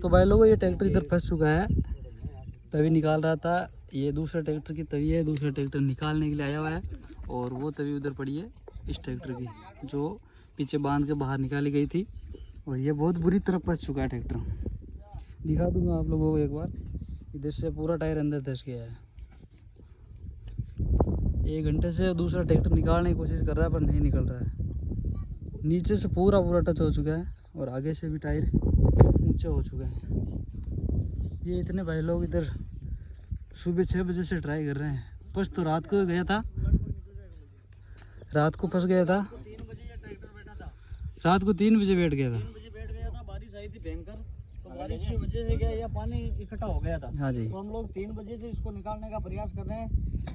तो भाई लोगों ये ट्रैक्टर इधर फंस चुका है, तभी निकाल रहा था। ये दूसरा ट्रैक्टर की तवी है, दूसरा ट्रैक्टर निकालने के लिए आया हुआ है। और वो तवी उधर पड़ी है इस ट्रैक्टर की, जो पीछे बांध के बाहर निकाली गई थी। और ये बहुत बुरी तरह फंस चुका है ट्रैक्टर। दिखा दूँ मैं आप लोगों को एक बार। इधर से पूरा टायर अंदर धंस गया है। 1 घंटे से दूसरा ट्रैक्टर निकालने की कोशिश कर रहा है पर नहीं निकल रहा है। नीचे से पूरा टच हो चुका है और आगे से भी टायर ऊंचे हो चुके हैं। ये इतने भाई लोग इधर सुबह 6 बजे से ट्राई कर रहे हैं। फंस तो रात को गया था, रात को फंस गया था। रात को 3 बजे बैठ गया था। बारिश आई थी भयंकर, तो बारिश की वजह से क्या यह पानी इकट्ठा हो गया था। हाँ जी। तो हम लोग 3 बजे से इसको निकालने का प्रयास कर रहे हैं।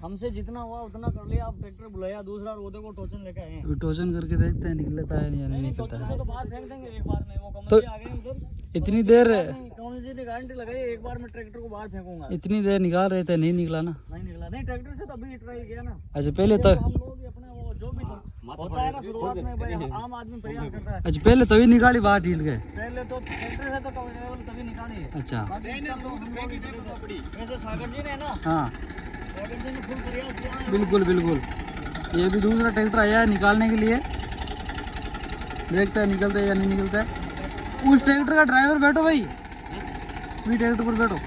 हमसे जितना हुआ उतना कर लिया। अब ट्रैक्टर बुलाया दूसरा और वो देखो टोचन लेके आए हैं। टोचन करके देखते हैं निकलता है या नहीं निकलता है। तो बाहर फेंक देंगे एक बार में। वो तो कमल आ गए उधर। इतनी देर कौन जी ने गारंटी लगाई एक बार में ट्रैक्टर को बाहर फेंकूंगा। इतनी देर निकाल रहे थे, नहीं निकला ना। नहीं निकला। नहीं ट्रैक्टर से तो अभी ट्राई किया ना। अच्छा पहले तो हम लोग अपने वो जो भी होता है ना शुरुआत में भाई आम आदमी प्रयास करता है। अच्छा पहले तभी निकाली बाहर ठीक गए। पहले तो ट्रैक्टर से तो तभी निकाली है। अच्छा वैसे सागर जी ने ना, हाँ सागर जी ने फुल प्रयास किया है। बिल्कुल बिल्कुल। ये भी दूसरा ट्रैक्टर आया है निकालने के लिए। देखते हैं निकलता है या नहीं निकलता है। उस ट्रैक्टर का ड्राइवर बैठो भाई, भी ट्रैक्टर पर बैठो।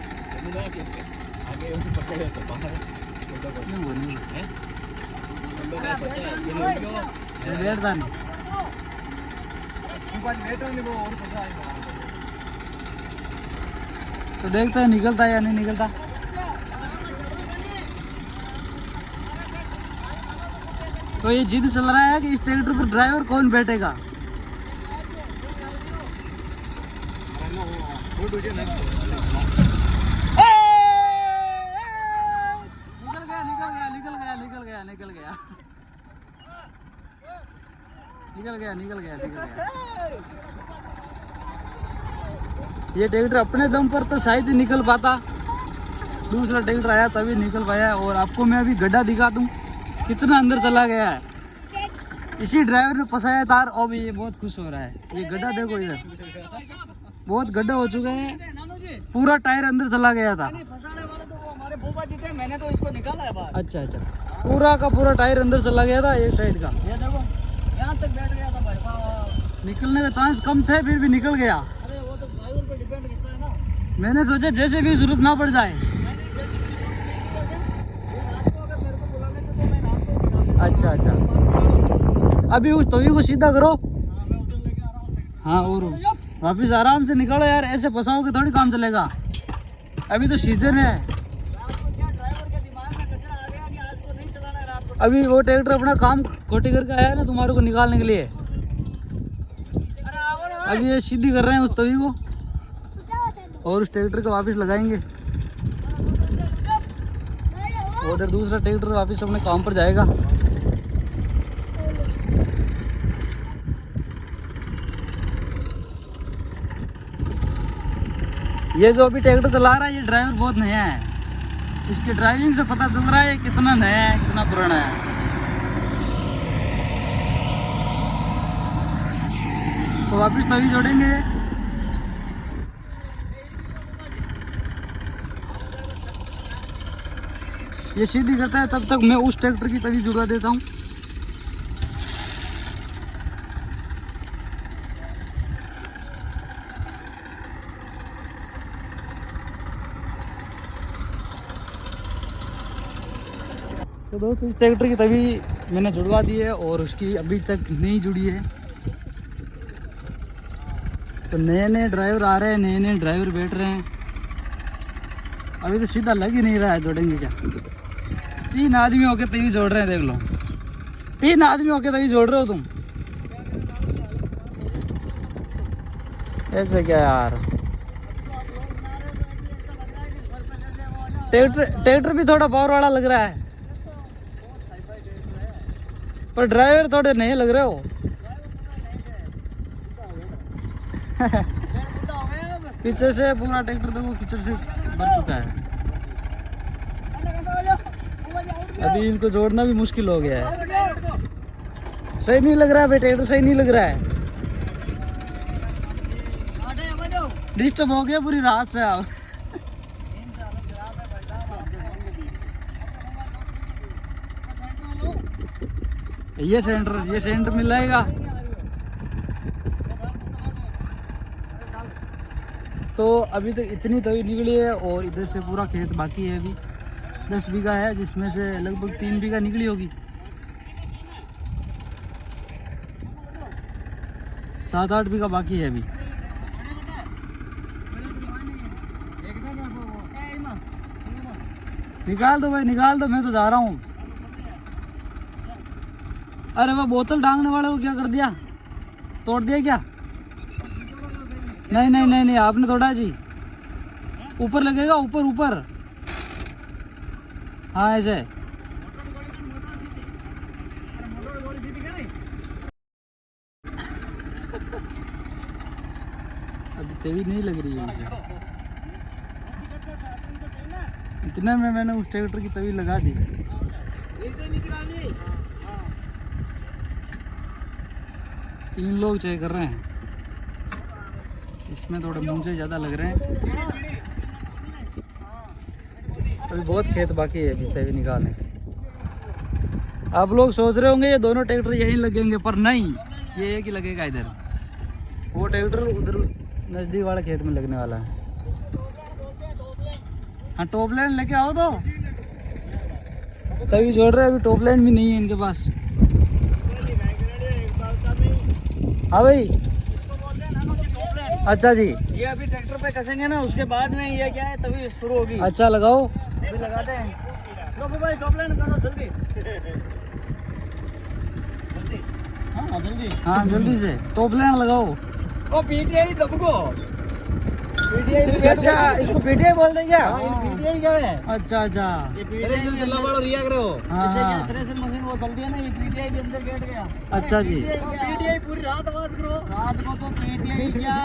बैठता नहीं तो देखते हैं निकलता है या नहीं निकलता। तो ये जिद चल रहा है कि इस ट्रैक्टर पर ड्राइवर कौन बैठेगा। निकल गया। ये ट्रैक्टर अपने दम पर तो शायद ही निकल पाता, दूसरा ट्रैक्टर आया तभी निकल पाया। और आपको मैं अभी गड्ढा दिखा दूं कितना अंदर चला गया है। इसी ड्राइवर ने फंसाया तार। और भी ये बहुत खुश हो रहा है। ये गड्ढा देखो, इधर बहुत गड्ढा हो चुका है, पूरा टायर अंदर चला गया था। फंसाने वाले तो वो हमारे फूफा जी थे, मैंने तो इसको निकाला है बाहर। अच्छा पूरा का पूरा टायर अंदर चला गया था एक साइड का। ये देखो यहाँ तक बैठ गया था भाई साहब। निकलने का चांस कम थे फिर भी निकल गया। अरे वो तो ड्राइवर पे डिपेंड करता है ना। मैंने सोचा जैसे भी जरूरत ना पड़ जाए। अच्छा अभी उस तवी को सीधा करो। हाँ और वापिस आराम से निकालो यार, ऐसे फंसाओगे थोड़ी काम चलेगा। अभी तो सीजन है। अभी वो ट्रैक्टर अपना काम खोटी करके आया है ना तुम्हारे को निकालने के लिए। अभी ये सीधी कर रहे हैं उस तवी को और उस ट्रैक्टर को वापस लगाएंगे। उधर दूसरा ट्रैक्टर वापस अपने काम पर जाएगा। ये जो अभी ट्रैक्टर चला रहा है ये ड्राइवर बहुत नया है। इसकी ड्राइविंग से पता चल रहा है कितना नया है कितना पुराना है। तो वापस तभी जोड़ेंगे। ये सीधी करता है तब तक मैं उस ट्रैक्टर की तभी जुड़वा देता हूँ। तो दोस्तों इस ट्रैक्टर की तभी मैंने जुड़वा दी है और उसकी अभी तक नहीं जुड़ी है। तो नए ड्राइवर आ रहे हैं, नए ड्राइवर बैठ रहे हैं। अभी तो सीधा लग ही नहीं रहा है। जोड़ेंगे क्या? 3 आदमी होके तभी जोड़ रहे हैं। देख लो 3 आदमी होके तभी जोड़ रहे हो तुम। ऐसे क्या यार। ट्रैक्टर भी थोड़ा पावर वाला लग रहा है पर ड्राइवर थोड़े नए लग रहे हो। पीछे से पूरा ट्रैक्टर देखो कीचड़ से भर चुका है। अभी इनको जोड़ना भी मुश्किल हो गया है। सही नहीं लग रहा है भाई, ट्रैक्टर सही नहीं लग रहा है। डिस्टर्ब हो गया पूरी रात से आप। ये सेंटर मिल जाएगा। तो अभी तक इतनी तवी निकली है और इधर से पूरा खेत बाकी है। अभी 10 बीघा है जिसमें से लगभग 3 बीघा निकली होगी। 7-8 बीघा बाकी है अभी। निकाल दो भाई, निकाल दो, मैं तो जा रहा हूँ। अरे वह बोतल टांगने वाले को क्या कर दिया? तोड़ दिया क्या? नहीं नहीं नहीं नहीं, आपने तोड़ा जी। ऊपर लगेगा, ऊपर ऊपर। हाँ ऐसे। अभी तवी नहीं लग रही है इसे। इतने में मैंने उस ट्रैक्टर की तवी लगा दी। तीन लोग चेक कर रहे हैं, इसमें थोड़े मुंजे ज़्यादा लग रहे हैं। अभी बहुत खेत बाकी है अभी तवी निकालने के। आप लोग सोच रहे होंगे ये दोनों ट्रैक्टर यहीं लगेंगे, पर नहीं, ये एक ही लगेगा इधर। वो ट्रैक्टर उधर नज़दीक वाले खेत में लगने वाला है। हाँ टॉप लाइन लेके आओ तो। तभी जोड़ रहे हैं, अभी टॉप लाइन भी नहीं है इनके पास। हाँ भाई, अच्छा जी। ये अभी ट्रैक्टर पे कसेंगे ना, उसके बाद में ये क्या है तभी शुरू होगी। अच्छा लगाओ, अभी लगाते हैं। लो भाई टॉप लाइन करो जल्दी। हाँ जल्दी, हाँ जल्दी से टॉप लाइन लगाओ। ओ पीटीआई दबको। अच्छा, इसको पीटीआई बोलते हैं क्या? पीटीआई क्या है? अच्छा अच्छा। ये पीटीआई चला वाला रिया करो। हाँ, इससे क्या हाँ। थ्रेशर मशीन वो चलती है ना, ये पीटीआई भी अंदर बैठ गया। अच्छा जी। पीटीआई पूरी रात आवाज करो। रात को तो पीटीआई क्या,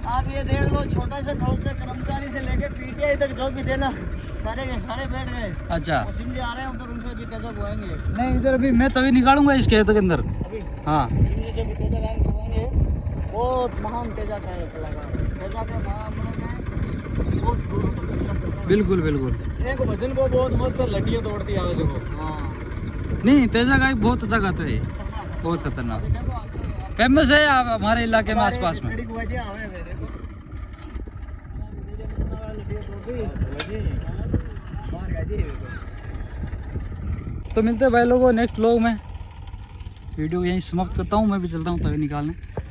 आप ये देख लो, छोटा सा ठोक से कर्मचारी से लेके पीटीआई तक जो भी देना, सारे के सारे बैठ गए। अच्छा, मशीन भी आ रहे हैं उधर, उनसे भी तेजा बुआएंगे। नहीं इधर अभी मैं तभी निकालूंगा इस खेत के अंदर। अभी हाँ मशीन से भी तेजा लाइन करवाएंगे। बहुत महान तेजा का है कलाकार, तेजा के महामणों में बहुत दूर तक सिस्टम चलता है। बिल्कुल बिल्कुल। एक वजन को बहुत मस्त लड्डियाँ तोड़ती है आवाज को। हाँ नहीं तेजा गाय बहुत अच्छा गाता है, बहुत खतरनाक, फेमस है आप हमारे इलाके में, आसपास में। तो मिलते हैं भाई लोगों नेक्स्ट व्लॉग में। वीडियो यहीं समाप्त करता हूँ, मैं भी चलता हूँ तभी निकालने।